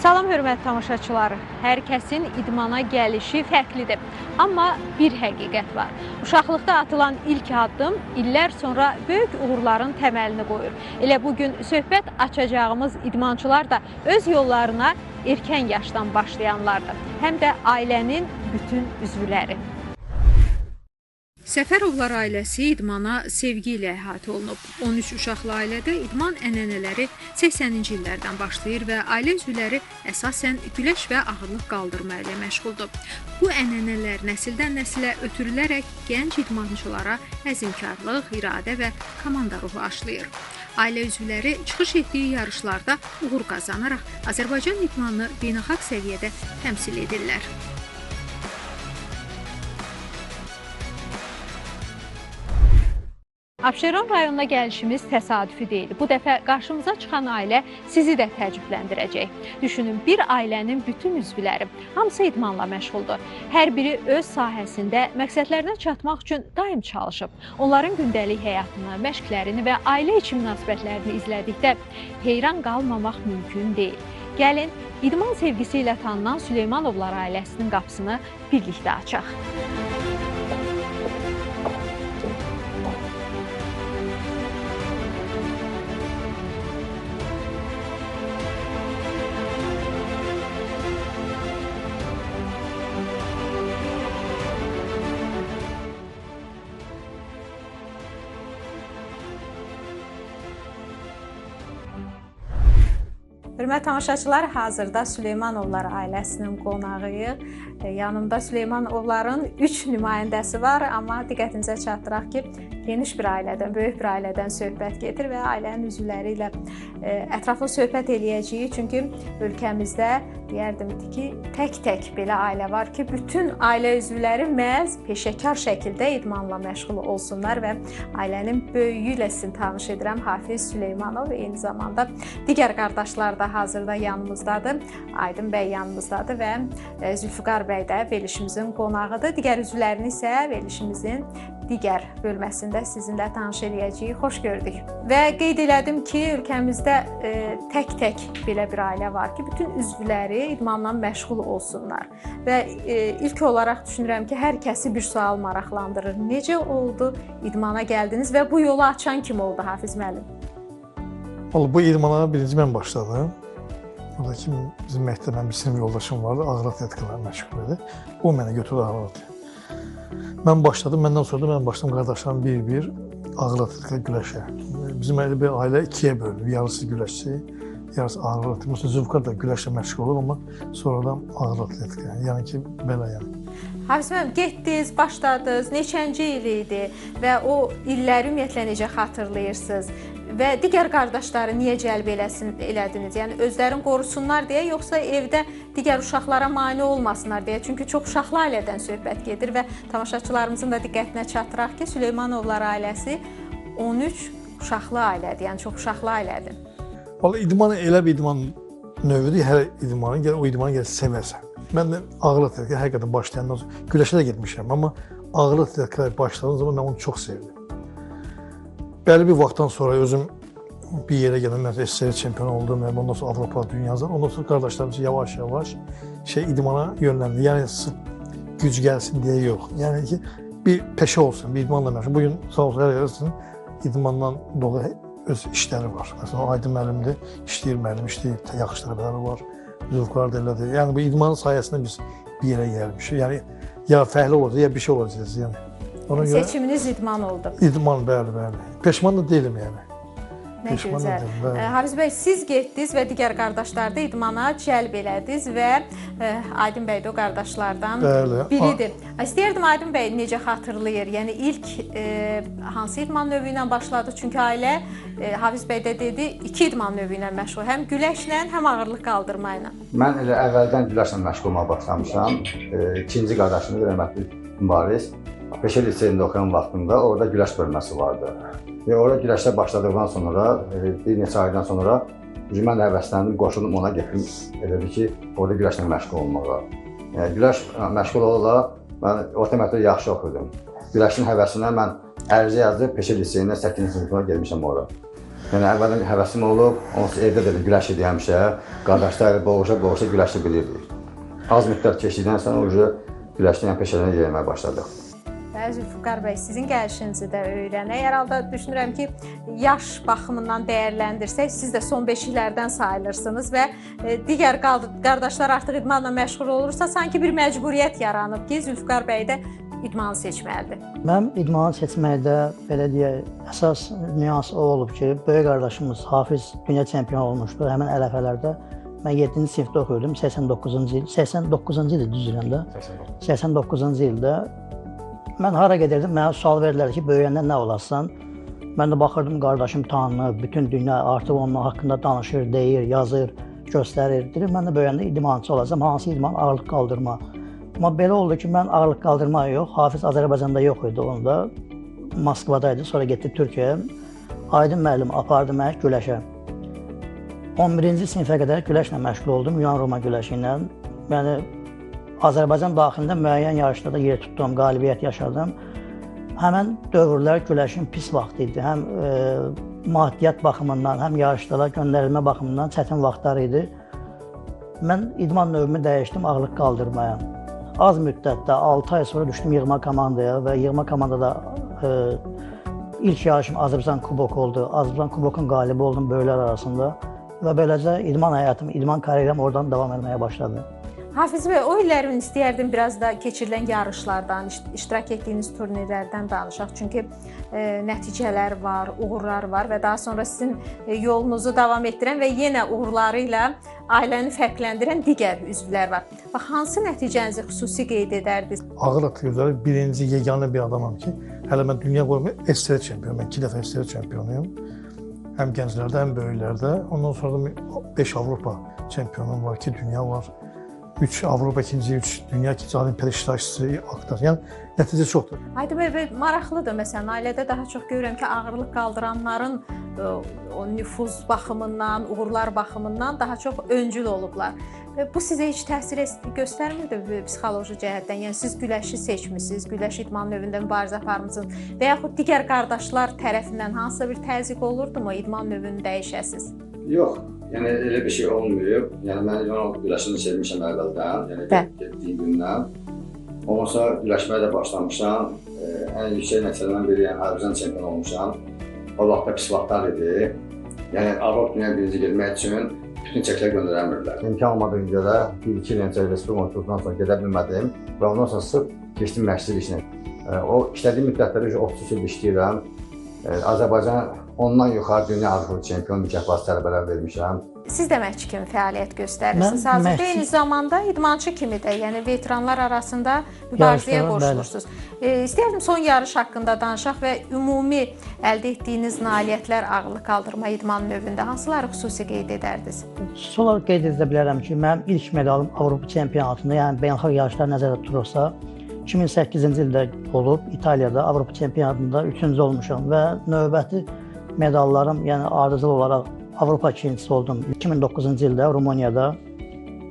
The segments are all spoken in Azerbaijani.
Salam hörmətli tamaşaçılar. Hər kəsin idmana gəlişi fərqlidir. Amma bir həqiqət var. Uşaqlıqda atılan ilk addım illər sonra böyük uğurların təməlini qoyur. Elə bugün söhbət açacağımız idmançılar da öz yollarına erkən yaşdan başlayanlardır. Həm də ailənin bütün üzvləri. Səfərovlar ailəsi idmana sevgi ilə əhatə olunub. 13 uşaqlı ailədə idman ənənələri 80-ci illərdən başlayır və ailə üzvləri əsasən güləş və ağırlıq qaldırma ilə məşğuldur. Bu ənənələr nəsildən nəsilə ötürülərək gənc idmançılara əzmkarlıq, iradə və komanda ruhu aşlayır. Ailə üzvləri çıxış etdiyi yarışlarda uğur qazanaraq Azərbaycan idmanını beynəlxalq səviyyədə təmsil edirlər. Abşeron rayonuna gəlişimiz təsadüfi deyil. Bu dəfə qarşımıza çıxan ailə sizi də təəccübləndirəcək. Düşünün, bir ailənin bütün üzvləri, hamısı idmanla məşğuldur. Hər biri öz sahəsində məqsədlərinə çatmaq üçün daim çalışıb. Onların gündəlik həyatını, məşqlərini və ailə içi münasibətlərini izlədikdə heyran qalmamaq mümkün deyil. Gəlin, idman sevgisi ilə tanınan Süleymanovlar ailəsinin qapısını birlikdə açaq. Hörmətli tamaşaçılar, hazırda Süleymanovlar ailəsinin qonağıyıq. Yanımda Süleymanovların 3 nümayəndəsi var, amma diqqətinizə çatdıraq ki, geniş bir ailədən, böyük bir ailədən söhbət gedir və ailənin üzvləri ilə ətraflı söhbət eləyəcəyik. Çünki ölkəmizdə deyərdim ki, tək-tək belə ailə var ki, bütün ailə üzvləri məhz peşəkar şəkildə idmanla məşğul olsunlar və ailənin böyüyü ilə sizin tanış edirəm Hafiz Süleymanov. Eyni zamanda digər qardaşlar da hazırda yanımızdadır. Aydın bəy yanımızdadır və Zülfüqar bəy də verilişimizin qonağıdır. Digər üzvlərini isə verilişimizin digər bölməsində sizinlə tanış edəcəyik. Xoş gördük. Və qeyd elədim ki, ölkəmizdə tək-tək belə bir ailə var ki, bütün üzvləri idmanla məşğul olsunlar. Və ilk olaraq düşünürəm ki, hər kəsi bir sual maraqlandırır. Necə oldu idmana gəldiniz və bu yolu açan kim oldu Hafiz müəllim? Bu idmana birinci mən başladım. Oradakı bizim məktəbdən bir sinif yoldaşım vardı, ağır atletikalarla məşğul idi. O mənə götürdü ağır atletika. Mən başladım, məndən sonra da mən başladım qardaşlarım bir-bir ağır atletika güləşə. Bizim bir ailə ikiyə bölünür, yarısı güləşçi, yarısı ağır atletika. Zülfüqar da güləşlə məşğul olur, amma sonradan ağır atletika. Yəni ki, belə yəni. Hafiz müəllim, getdiniz, başladınız, neçənci il idi və o illəri ümumiyyətlə necə xatırlayırsınız? Və digər qardaşları niyə cəlb elədiniz? Yəni özlərini qorusunlar deyə, yoxsa evdə digər uşaqlara mane olmasınlar deyə? Çünki çox uşaqlı ailədən söhbət gedir və tamaşaçılarımızın da diqqətinə çatdıraq ki, Süleymanovlar ailəsi 13 uşaqlı ailədir, yəni çox uşaqlı ailədir. Vallahi idman elə bir idman növüdür, hər idmanı o idmanı gəl sevərsən. Mən də ağır atletika həqiqətən başlayandan sonra güləşə də getmişəm, amma ağır atletika başladığım zaman mən onu çox sevdim. Bəli bir vaxtdan sonra özüm bir yerə gəldim, mən SSR çempionu oldum, ondan sonra Avropa, dünyada, ondan sonra qardaşlarımız yavaş-yavaş idmana yönləndi. Yəni güc gəlsin deyə yox. Yəni ki, bir peşə olsun, bir idmanla məşğul. Bugün sağ olsun, hər yerəsinin idmandan dolu öz işləri var. Məsələn, Aydın müəllimdir, işləyir müəllim, işləyir, yaxşı tələbələri var, Zülfüqar da elədir. Yəni bu idmanın sayəsində biz bir yerə gəlmişik. Yəni ya fəhlə olacaq, ya bir şey olacaq. Yəni. Seçiminiz idman oldu. İdman, bəli. Peşman da deyiləm yəni. Nə gözəl. Hafiz bəy, siz getdiniz və digər qardaşları da idmana cəlb elədiniz və Aydın bəy də o qardaşlardan biridir. İstəyərdim Aydın bəy necə xatırlayır? Yəni ilk hansı idman növü ilə başladı? Çünki ailə Hafiz bəy də dedi, 2 idman növü ilə məşğul. Həm güləşlə, həm ağırlıq qaldırma ilə. Mən elə əvvəldən güləşlə məşğul olmağa başlamışam. İkinci qardaşımız rəhmətli Mübariz Peşə liseyində oxuyan vaxtında orada güləş bölməsi vardı. Və orada güləşlə başladıqdan sonra, bir neçə aydan sonra mən həvəsləndim, qoşulum ona getdim, elədi ki, orada güləşlə məşğul olmağa. Güləş məşğul olaraq, mən orta məktəbdə yaxşı oxudum. Güləşin həvəsinə mən ərizə yazıb Peşə liseyində 8-ci sinifə gəlmişəm orada. Yəni əvvəldən həvəsim olub, onsuz evdə də güləş idi həmişə. Qardaşlar boğuşa güləşi bilirdik. Az müddət keçdikdən sonra güləşdən peşələnə yeriməyə başladıq. Zülfüqar bəy, sizin gəlişinizi də öyrənək. Hər halda düşünürəm ki, yaş baxımından dəyərləndirsək, siz də son beşiklərdən sayılırsınız və digər qardaşlar artıq idmanla məşğul olursa, sanki bir məcburiyyət yaranıb ki, Zülfüqar bəy də idmanı seçməlidir. Mənim idmanı seçməkdə belə deyək, əsas nüans o olub ki, böyük qardaşımız Hafiz dünya çempionu olmuşdu. Həmin ələfələrdə mən 7-ci sinifdə oxuyordum, 89-cu ildə düzüləm də. 89-cu ildə mən hara gedirdim, mənə sual verirlər ki, böyüyəndə nə olarsan? Mən də baxırdım, qardaşım tanınır, bütün dünya artıq onun haqqında danışır, deyir, yazır, göstərir. Dedim, mən də böyüyəndə idmançı olacam, hansı idman? Ağırlıq qaldırma. Amma belə oldu ki, mən ağırlıq qaldırma yox, Hafiz Azərbaycanda yox idi onda, Moskvadaydı, sonra getdi Türkiyəyə. Aydın müəllim apardı məni güləşə. 11-ci sinifə qədər güləşlə məşğul oldum, Yunan-Roma güləşi ilə. Yəni, Azərbaycan daxilində müəyyən yarışlarda yer tutdum, qalibiyyət yaşadım. Həmən dövrlər güləşin pis vaxtı idi. Həm maddiyyat baxımından, həm yarışlara göndərilmə baxımından çətin vaxtlar idi. Mən idman növümü dəyişdim ağırlıq qaldırmaya. Az müddətdə, 6 ay sonra düşdüm yığma komandaya və yığma komandada ilk yarışım Azərbaycan Kuboku oldu. Azərbaycan Kubokun qalibi oldum böyüklər arasında və beləcə idman həyatım, idman karyeram oradan davam etməyə başladı. Hafiz bəy, o illərin istəyərdim biraz da keçirilən yarışlardan, iştirak etdiyiniz turnirlərdən danışaq. Çünki nəticələr var, uğurlar var və daha sonra sizin yolunuzu davam etdirən və yenə uğurları ilə ailəni fərqləndirən digər üzvlər var. Bax, hansı nəticənizi xüsusi qeyd edərdiniz? Ağır atletlərdə birinci, yeganə bir adamam ki, hələ mən dünya qoyma SSR çempionuyum. Mən 2 dəfə SSR çempionuyum. Həm gənclərdə, həm böyüklərdə. Ondan sonra da 5 Avropa çempionum var, 2 dünya var. 3 Avropa ikinci, 3 dünya ikinci olimpiada iştirakçısı, aktor. Yəni nəticə çoxdur. Aydın bəy, maraqlıdır. Məsələn, ailədə daha çox görürəm ki, ağırlıq qaldıranların o nüfuz baxımından, uğurlar baxımından daha çox öncül olublar. Bu sizə heç təsir göstərmirdi psixoloji cəhətdən? Yəni siz güləşi seçmisiniz, güləş idman növündə mübarizə aparmısınız və yaxud digər qardaşlar tərəfindən hansısa bir təzyiq olurdumu idman növünü dəyişəsiniz? Yox. Yəni elə bir şey olmuyor. Yəni mən idman güləşini sevmişəm əvvəldən, yəni getdiyim gündən. Ondan sonra güləşməyə də başlamışam. Ən yüksək nəticələrdən biri, yəni Azərbaycan çempionu olmuşam. O vaxtda pis vaxtlar idi. Yəni Avropa dünya birinci getmək üçün bütün çəklər göndərəmirlər. İmkan olmadığına görə 1-2 il öncə Respublika turundan sonra gedə bilmədim və ondan sonra sırf keçdim məşqçilik işinə. O işlədiyim müddətlərdə 30 il işləyirəm. Azərbaycan ondan yuxarı dünya Avropa çempionu mükafatı tələbələr vermişəm. Siz də məşqçi kimi fəaliyyət göstərirsiniz. Hazırda eyni zamanda idmançı kimi də, yəni veteranlar arasında mübarizəyə qoşulursunuz. İstəyərdim son yarış haqqında danışaq və ümumi əldə etdiyiniz nailiyyətlər ağırlıq qaldırma idman növündə hansıları xüsusi qeyd edərdiniz? Son olaraq qeyd edə bilərəm ki, mənim ilk medalım Avropa çempionatında, yəni beynəlxalq yarışlar nəzərdə tutulursa, 2008-ci ildə olub İtaliyada Avropa çempionatında 3-cü olmuşam və növbəti medallarım, yəni ardıcıl olaraq Avropa ikincisi oldum 2009-cu ildə Rumuniyada,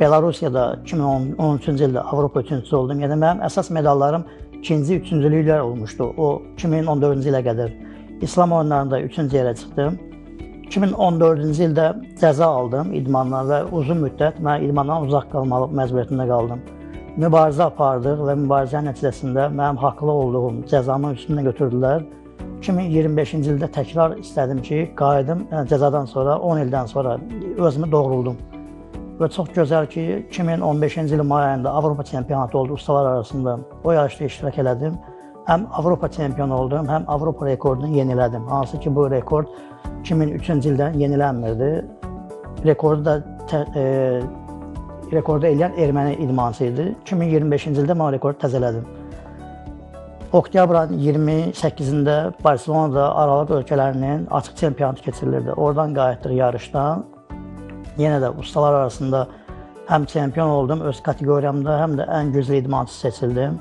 Belarusiyada 2013-cü ildə Avropa üçüncüsü oldum. Yəni mənim əsas medallarım ikinci, üçüncülüklər olmuşdu. O 2014-cü ilə qədər İslam oyunlarında 3-cü yerə çıxdım. 2014-cü ildə cəza aldım idmandan və uzun müddət mən idmandan uzaq qalmalı məcburiyyətində qaldım. Mübarizə apardıq və mübarizənin nəticəsində mənim haqlı olduğum cəzamı üstümdən götürdülər. 2025-ci ildə təkrar istədim ki, qayıdım, yəni cəzadan sonra, 10 ildən sonra özümü doğruldum. Və çox gözəl ki, 2015-ci ilin may ayında Avropa çempionatı oldu ustalar arasında. O yarışda iştirak elədim. Həm Avropa çempionu oldum, həm Avropa rekordunu yenilədim. Hansı ki, bu rekord 2003-cü ildən yenilənmirdi. Rekordu eləyən erməni idmançı idi. 2025-ci ildə mən o rekordu təzələdim. Oktyabrın 28-də Barselonada Aralıq ölkələrinin açıq çempionatı keçirilirdi. Oradan qayıtdıq yarışdan. Yenə də ustalar arasında həm çempion oldum, öz kateqoriyamda, həm də ən güclü idmançı seçildim.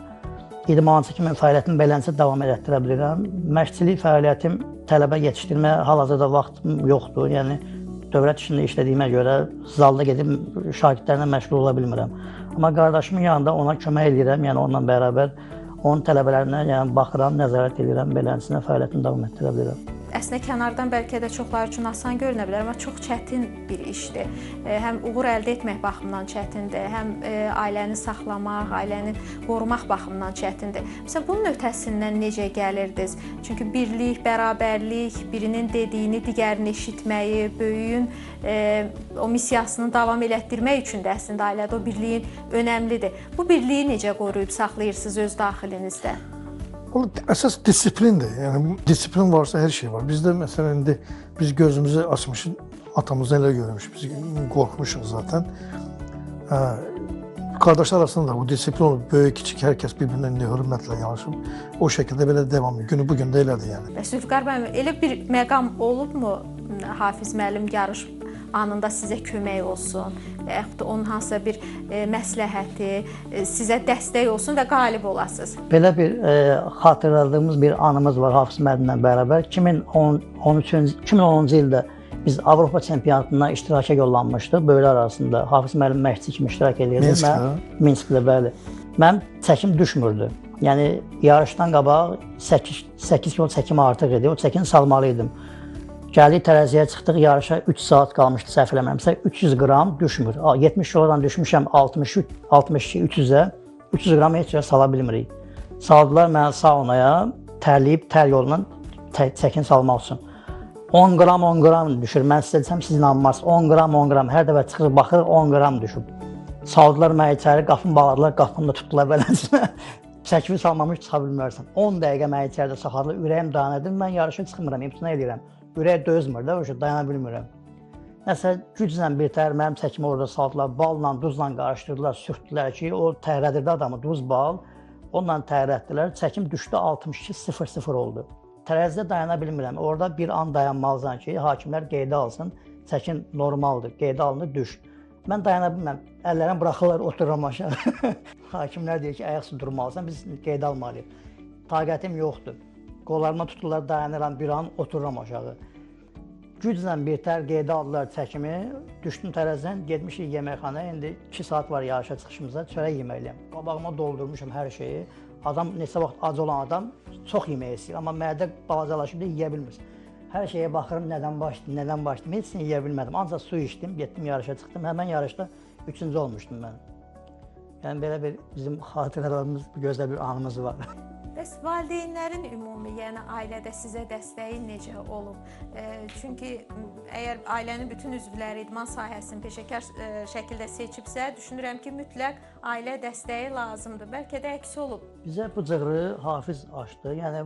İdmançı kimi fəaliyyətimi beləncə davam etdirə bilirəm. Məşqçilik fəaliyyətim, tələbə yetişdirmə hal-hazırda vaxtım yoxdur. Yəni dövlət işində işlədiyimə görə zalda gedib şagirdlərlə məşğul ola bilmirəm. Amma qardaşımın yanında ona kömək edirəm, yəni onunla bərabər onun tələbələrinə baxıram, nəzarət edirəm, beləsinə fəaliyyətimi davam etdirə bilirəm. əslində kənardan bəlkə də çoxları üçün asan görünə bilər, amma çox çətin bir işdir. Həm uğur əldə etmək baxımından çətindir, həm ailəni saxlamaq, ailəni qorumaq baxımından çətindir. Məsələn, bunun ötəsindən necə gəlirdiniz? Çünki birlik, bərabərlik, birinin dediyini digərini eşitməyi, böyüyün o missiyasını davam elətdirmək üçün də əslində ailədə o birliyin önəmlidir. Bu birliyi necə qoruyub saxlayırsınız öz daxilinizdə? Əsas disiplindir. Yəni disiplin varsa hər şey var. Bizdə məsələn indi biz gözümüzü açmışıq, atamızdan elə görmüşük. Biz qorxmuşuq zaten. Qardaşlar arasında da bu disiplin olur. Böyük, kiçik hər kəs bir-birinə hörmətlə yanaşıb. O şəkildə belə devam edir. Günü bu gün də elədir yəni. Zülfiqar müəllim, elə bir məqam olubmu Hafiz müəllim yarış anında sizə kömək olsun və yaxud da onun hansısa bir məsləhəti sizə dəstək olsun və qalib olasınız? Belə bir xatırladığımız bir anımız var Hafiz müəllimlə bərabər. 2010-cu ildə biz Avropa çempionatına iştiraka yollanmışdıq. Böyüklər arasında Hafiz müəllim məşqçi kimi iştirak edirdi. Minskdə, bəli. Mənim çəkim düşmürdü. Yəni yarışdan qabaq 8 kilo çəkim artıq idi. O çəkini salmalı idim. Gəldik tərəziyə çıxdıq, yarışa 3 saat qalmışdı, səhv eləmirəmsə 300 qram düşmür. 70 kilodan düşmüşəm 62-300-ə, 300 qram heç yerə sala bilmirik. Saldılar mənə saunaya, tərləyib tər yolundan çəkin salmaq üçün. 10 qram düşür, mən sizə desəm siz inanmazsınız. 10 qram, hər dəfə çıxır, baxırıq 10 qram düşüb. Saldılar mənə içəri, qapını bağladılar, qapını da tutdular beləsinə. Çəkimi salmamış çıxa bilmərsən. 10 dəqiqə mənə içəridə saxladılar, ürəyim dayanırdı, mən yarışa çıxmıram, imtina edirəm. Ürək dözmür də, dayana bilmirəm. Nəsə güclə birtəhər mənim çəkimi orada saldılar, balla, duzla qarışdırdılar, sürtdülər ki, o təhrədirdi adamı, duz, bal. Onunla təhrətdilər, çəkim düşdü 62-0-0 oldu. Tərəzidə dayana bilmirəm, orada bir an dayanmalısan ki, hakimlər qeydə alsın, çəkin normaldır, qeydə alınır, düş. Mən dayana bilmirəm, əllərini buraxırlar, otururam aşağı. Hakimlər deyir ki, ayaqsız durmalısan, biz qeydə almalıyıq. Taqətim yoxdur. Qollarıma tuturlar, dayanıram, bir an otururam aşağı. Güclə birtəhər qeydə aldılar çəkimi, düşdüm tərəzidən, getmişik yeməkxanaya, indi 2 saat var yarışa çıxışımıza, çörək yeməliyəm. Qabağıma doldurmuşam hər şeyi. Adam, neçə vaxt ac olan adam çox yemək istəyir, amma mədə balacalaşıb da yeyə bilmir. Hər şeyə baxırım, nədən başlaydım, heç yeyə bilmədim. Ancaq su içdim, getdim yarışa çıxdım, həmən yarışda 3-cü olmuşdum mən. Yəni belə bir bizim xatirələrimiz, gözəl bir anımız var. Bəs valideynlərin ümumi, yəni ailədə sizə dəstəyi necə olub? Çünki əgər ailənin bütün üzvləri idman sahəsini peşəkar şəkildə seçibsə, düşünürəm ki, mütləq ailə dəstəyi lazımdır. Bəlkə də əksi olub. Bizə bu cığırı Hafiz açdı. Yəni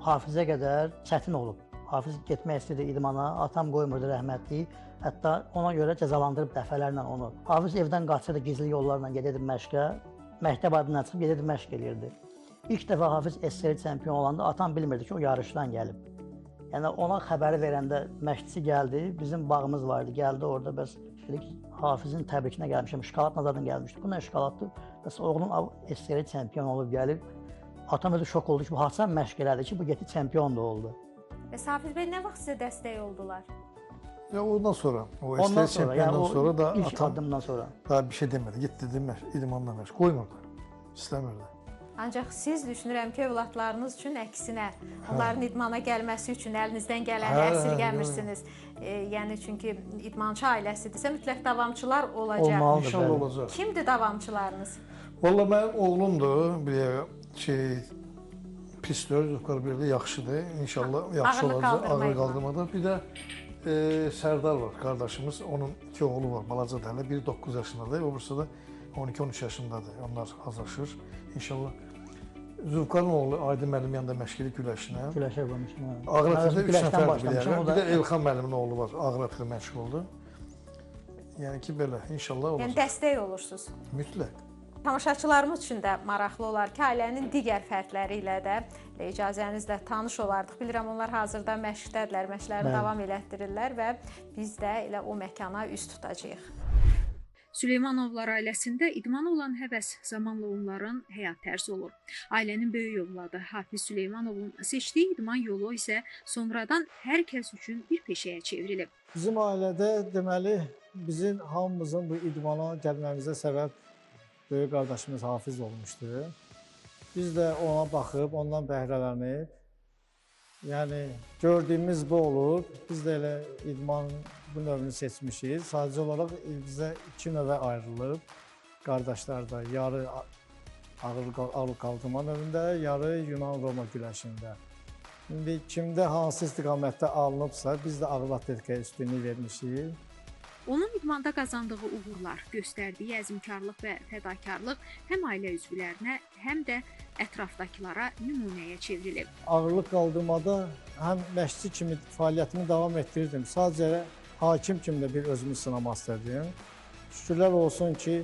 Hafizə qədər çətin olub. Hafiz getmək istəyirdi idmana, atam qoymurdu rəhmətli. Hətta ona görə cəzalandırıb dəfələrlə onu. Hafiz evdən qaçırdı, gizli yollarla gedirdi məşqə. Məktəb adından çıxıb gedirdi məşq eləyirdi. İlk dəfə Hafiz SSR çempion olanda atam bilmirdi ki, o yarışdan gəlib. Yəni ona xəbəri verəndə məşqçi gəldi, bizim bağımız vardı, gəldi orada, bəs Hafizin təbrikinə gəlmişəm, şokoladla zaten gəlmişdi. Bu nə şokoladdır? Bəs oğlum SSR çempion olub gəlib. Atam özü şok oldu ki, bu haçan məşq elədi ki, bu getdi çempion da oldu. Bəs Hafiz bəy nə vaxt sizə dəstək oldular? Ya ondan sonra, o SSR çempiondan sonra da ilk atam addımdan sonra daha bir şey demədi. Git dedi, idmanla məşq qoymurdu, istəmirdi. Ancaq siz düşünürəm ki, övladlarınız üçün əksinə, onların idmana gəlməsi üçün əlinizdən gələni əsirgəmirsiniz. Yəni çünki idmançı ailəsidirsə mütləq davamçılar olacaq. Olmalıdır, İnşallah olacaq. Kimdir davamçılarınız? Vallahi mənim oğlumdur, bir pistör, Zülfiqar bir də yaxşıdır. İnşallah yaxşı olacaq, ağır qaldırmada. Bir də Sərdar var, qardaşımız. Onun 2 oğlu var, balaca dələ. Biri 9 yaşındadır, öbürsü də 12-13 yaşındadır. Onlar hazırlaşır. İnşallah. Zülfiqarın oğlu Aydın müəllim yanında məşqli güləşinə. güləşə qoymuşdum. Ağır atletdə 3 nəfərdir bir yerə. Bir də Elxan müəllimin oğlu var, ağır atletdə məşq oldu. Yəni ki, belə, inşallah olacaq. Yəni dəstək olursunuz. Mütləq. Tamaşaçılarımız üçün də maraqlı olar ki, ailənin digər fərdləri ilə də icazənizlə tanış olardıq. Bilirəm, onlar hazırda məşqdədirlər, məşqlərini davam elətdirirlər və biz də elə o məkana üz tutacağıq. Süleymanovlar ailəsində idmana olan həvəs zamanla onların həyat tərzi olur. Ailənin böyük övladı Hafiz Süleymanovun seçdiyi idman yolu isə sonradan hər kəs üçün bir peşəyə çevrilib. Bizim ailədə deməli bizim hamımızın bu idmana gəlməyimizə səbəb böyük qardaşımız Hafiz olmuşdu. Biz də ona baxıb, ondan bəhrələnib Yəni gördüyümüz bu olur. Biz də elə idman bu növünü seçmişik. Sadəcə olaraq bizə iki növə ayrılıb. Qardaşlar da yarı ağır qaldırma növündə, yarı Yunan-Roma güləşində. İndi kimdə hansı istiqamətdə alınıbsa, biz də ağır atletikaya üstünlük vermişik. Onun idmanda qazandığı uğurlar, göstərdiyi əzmkarlıq və fədakarlıq həm ailə üzvlərinə, həm də ətrafdakılara nümunəyə çevrilib. Ağırlıq qaldırmada həm məşqçi kimi fəaliyyətimi davam etdirdim. Sadəcə hakim kimi də bir özümü sınamaq istədim. Şükürlər olsun ki,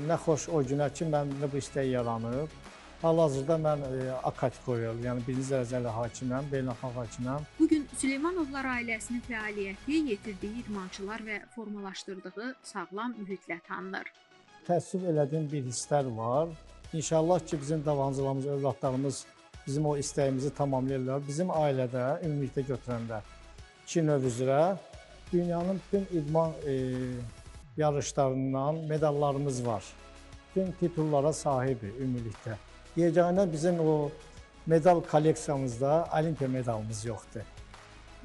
nə xoş o günə ki, məndə bu istək yaranıb. Hal-hazırda mən A kateqoriyalı, yəni birinci dərəcəli hakiməm, beynəlxalq hakiməm. Bugün Süleymanovlar ailəsinin fəaliyyəti yetirdiyi idmançılar və formalaşdırdığı sağlam mühitlə tanınır. Təəssüf elədiyim bir hisslər var. İnşallah ki, bizim davamcılarımız, övladlarımız bizim o istəyimizi tamamlayırlar. Bizim ailədə, ümumilikdə götürəndə 2 növ üzrə dünyanın bütün idman yarışlarından medallarımız var. Bütün titullara sahibi ümumilikdə. Yeganə bizim o medal kolleksiyamızda olimpiya medalımız yoxdur.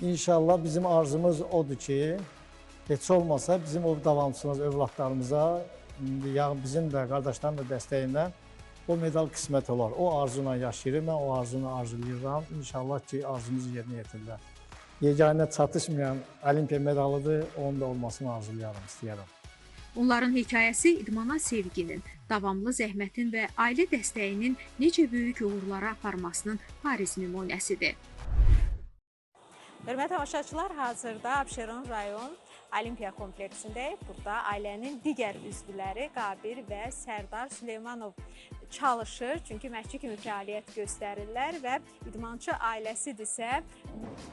İnşallah bizim arzumuz odur ki, heç olmasa bizim o davamçımız, övladlarımıza, bizim də qardaşların da dəstəyindən o medal qismət olar. O arzuyla yaşayırım, mən o arzunu arzulayıram. İnşallah ki, arzumuzu yerinə yetirilər. Yeganə çatışmayan olimpiya medalıdır, onun da olmasını arzulayarım, istəyərəm. Onların hekayəsi idmana sevginin, davamlı zəhmətin və ailə dəstəyinin necə böyük uğurlara aparmasının bariz nümunəsidir. Hörmətli tamaşaçılar, hazırda Abşeron rayon Olimpiya kompleksindəyik. Burada ailənin digər üzvləri Qabir və Sərdar Süleymanov çalışır. Çünki məşqçi kimi fəaliyyət göstərirlər və idmançı ailəsidirsə,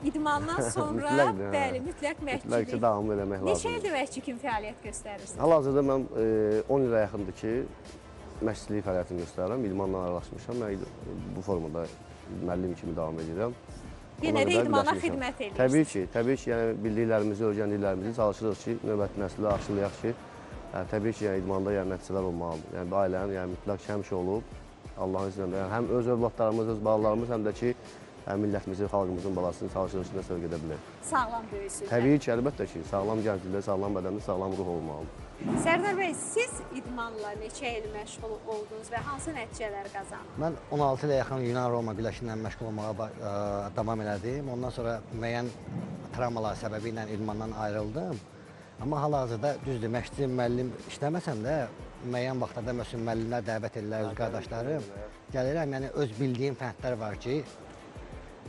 idmandan sonra bəli, mütləq məşqçilik. Mütləq davam eləmək lazımdır. Neçə ildir məşqçi kimi fəaliyyət göstərirsiniz? Hal-hazırda mən 10 ilə yaxındır ki, məşqçilik fəaliyyətini göstərirəm. İdmanla araşmışam. Mən bu formada müəllim kimi davam edirəm. Yenə də idmana xidmət edirsiniz. Təbii ki, yəni bildiklərimizi, öyrəndiklərimizi çalışırıq ki, növbəti nəslə aşılayaq ki, təbii ki, yəni idmanda yəni nəticələr olmalıdır. Yəni bu ailənin yəni mütləq həmişə olub, Allahın izniyle yəni həm öz övladlarımız, öz balalarımız, həm də ki, millətimizin, xalqımızın balasını çalışırıq ki, nəsə gedə bilər. Sağlam böyüsünlər. Təbii ki, əlbəttə ki, sağlam gənclikdə, sağlam bədəndə, sağlam ruh olmalıdır. Sərdar bəy, siz idmanla neçə il məşğul oldunuz və hansı nəticələr qazandınız? Mən 16 ilə yaxın Yunan-Roma güləşindən məşğul olmağa davam elədim. Ondan sonra müəyyən travmalar səbəbi ilə idmandan ayrıldım. Amma hal-hazırda düzdür, məşqçi, müəllim işləməsəm də müəyyən vaxtlarda məsələn müəllimlər dəvət edirlər, öz qardaşlarım. Gəlirəm, yəni öz bildiyim fəndlər var ki,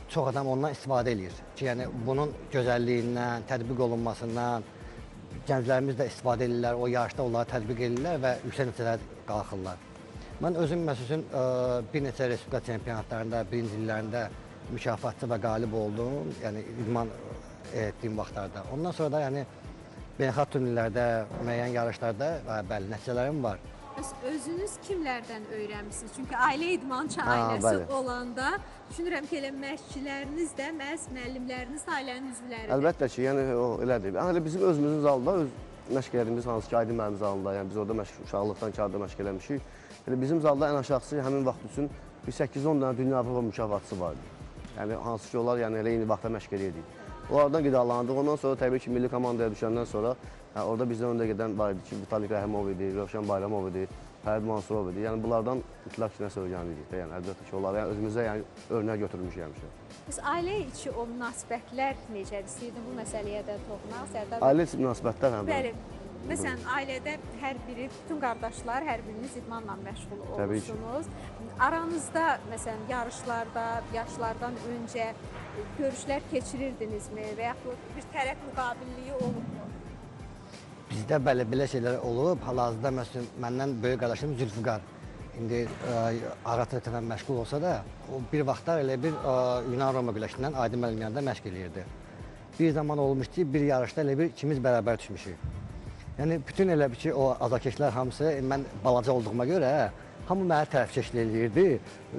çox adam ondan istifadə edir. Ki, yəni bunun gözəlliyindən, tətbiq olunmasından gənclərimiz də istifadə edirlər, o yarışda onları tətbiq edirlər və yüksək nəticələr qalxırlar. Mən özüm məsələn bir neçə respublika çempionatlarında, birinci illərində mükafatçı və qalib oldum, yəni idman etdiyim vaxtlarda. Ondan sonra da yəni beynəlxalq turnirlərdə, müəyyən yarışlarda bəli nəticələrim var. Özünüz kimlərdən öyrənmisiniz? Çünki ailə idmançı ailəsi olanda düşünürəm ki, elə məşqçiləriniz də məhz müəllimləriniz də ailənin üzvləridir. Əlbəttə ki, yəni o elədir. Hələ bizim özümüzün zalında, öz məşqlərimiz hansı ki, Aydın müəllim zalında, yəni biz orada uşaqlıqdan kağıda məşq eləmişik. Yəni bizim zalda ən aşağısı həmin vaxt üçün bir 8-10 dənə dünya Avropa mükafatçısı vardı. Yəni hansı ki, onlar yəni elə eyni vaxtda məşq edirdik. Onlardan qidalandıq. Ondan sonra təbii ki, milli komandaya düşəndən sonra orada bizdən öndə gedən var idi ki, Vitalik Rəhimov idi, Rövşən Bayramov idi, Fərid Mansurov idi. Yəni bunlardan mütləq ki, nəsə öyrənirdik də. Yəni əlbəttə ki, onları yəni, özümüzə yəni örnək götürmüşük həmişə. Biz ailə içi o münasibətlər necədir? İstəyirdim bu məsələyə də toxunaq. Sərdar ailə içi münasibətlər həm də. Bəli. Məsələn, ailədə hər biri, bütün qardaşlar, hər biriniz idmanla məşğul olursunuz. Aranızda, məsələn, yarışlarda, yaşlardan öncə görüşlər keçirirdinizmi və yaxud bir tərəf müqabiliyi olubmu? Bizdə bəli, belə şeylər olub. Hal-hazırda məsələn, məndən böyük qardaşım Zülfüqar. İndi ağır atletiklə məşğul olsa da, o bir vaxtlar elə bir Yunan-Roma güləşindən Aydın müəllim yanında məşq eləyirdi. Bir zaman olmuşdu ki, bir yarışda elə bir ikimiz bərabər düşmüşük. Yəni bütün elə bir ki, o azarkeşlər hamısı, mən balaca olduğuma görə hamı mənə tərəfkeşlik eləyirdi.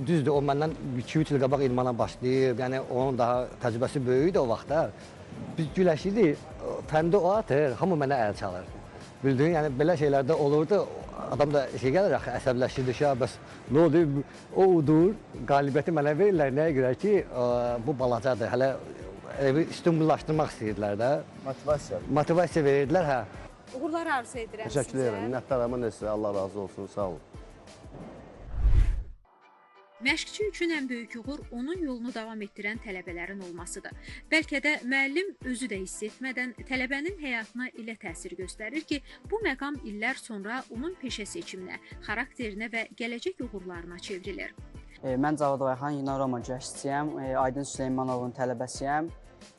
Düzdür, o məndən 2-3 il qabaq idmana başlayıb, yəni onun daha təcrübəsi böyük idi o vaxtlar. Biz güləşirdik, fəndə o atır, hamı mənə əl çalır. Bildin, yəni belə şeylər də olurdu. adam da şey gəlir axı əsəbləşirdi ki, bəs nə oldu? O udur, qalibiyyəti mənə verirlər nəyə görə ki, bu balacadır. Hələ bir üstünlaşdırmaq istəyirdilər də. Motivasiya verirdilər, hə. Uğurlar arzu edirəm sizə. Təşəkkür edirəm. Minnətdaram sizə. Allah razı olsun. Sağ olun. Məşqçi üçün ən böyük uğur onun yolunu davam etdirən tələbələrin olmasıdır. Bəlkə də müəllim özü də hiss etmədən tələbənin həyatına elə təsir göstərir ki, bu məqam illər sonra onun peşə seçiminə, xarakterinə və gələcək uğurlarına çevrilir. Mən Cavad Ayxan, Yunan Roma güləşçisiyəm, Aydın Süleymanovun tələbəsiyəm.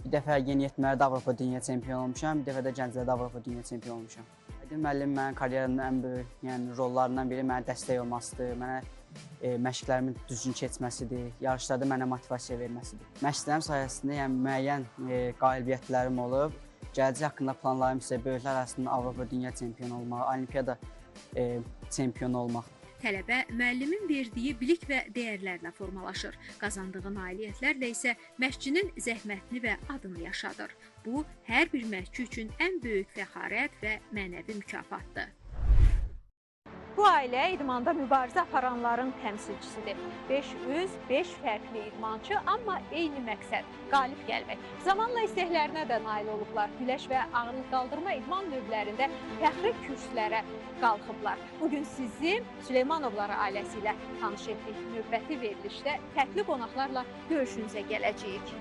Bir dəfə yeniyetmələrdə Avropa dünya çempionu olmuşam, bir dəfə də gənclərdə Avropa dünya çempionu olmuşam. Aydın müəllim mənim karyeramın ən böyük rollarından biri mənə dəstək olmasıdır, mənə məşqlərimin düzgün keçməsidir, yarışlarda mənə motivasiya verməsidir. Məşqlərim sayəsində müəyyən qalibiyyətlərim olub, gələcək haqqında planlarım isə böyüklər arasında Avropa dünya çempionu olmaq, olimpiyada çempionu olmaq. Tələbə müəllimin verdiyi bilik və dəyərlərlə formalaşır. Qazandığı nailiyyətlərlə isə məşqçinin zəhmətini və adını yaşadır. Bu, hər bir məşqçi üçün ən böyük fəxarət və mənəvi mükafatdır. Bu ailə idmanda mübarizə aparanların təmsilçisidir. 5 üz, 5 fərqli idmançı, amma eyni məqsəd – qalib gəlmək. Zamanla istəklərinə də nail olublar. Güləş və ağırlıq qaldırma idman növlərində fəxri kürsülərə qalxıblar. Bugün sizi Süleymanovlar ailəsi ilə tanış etdik. Növbəti verilişdə fərqli qonaqlarla görüşünüzə gələcəyik.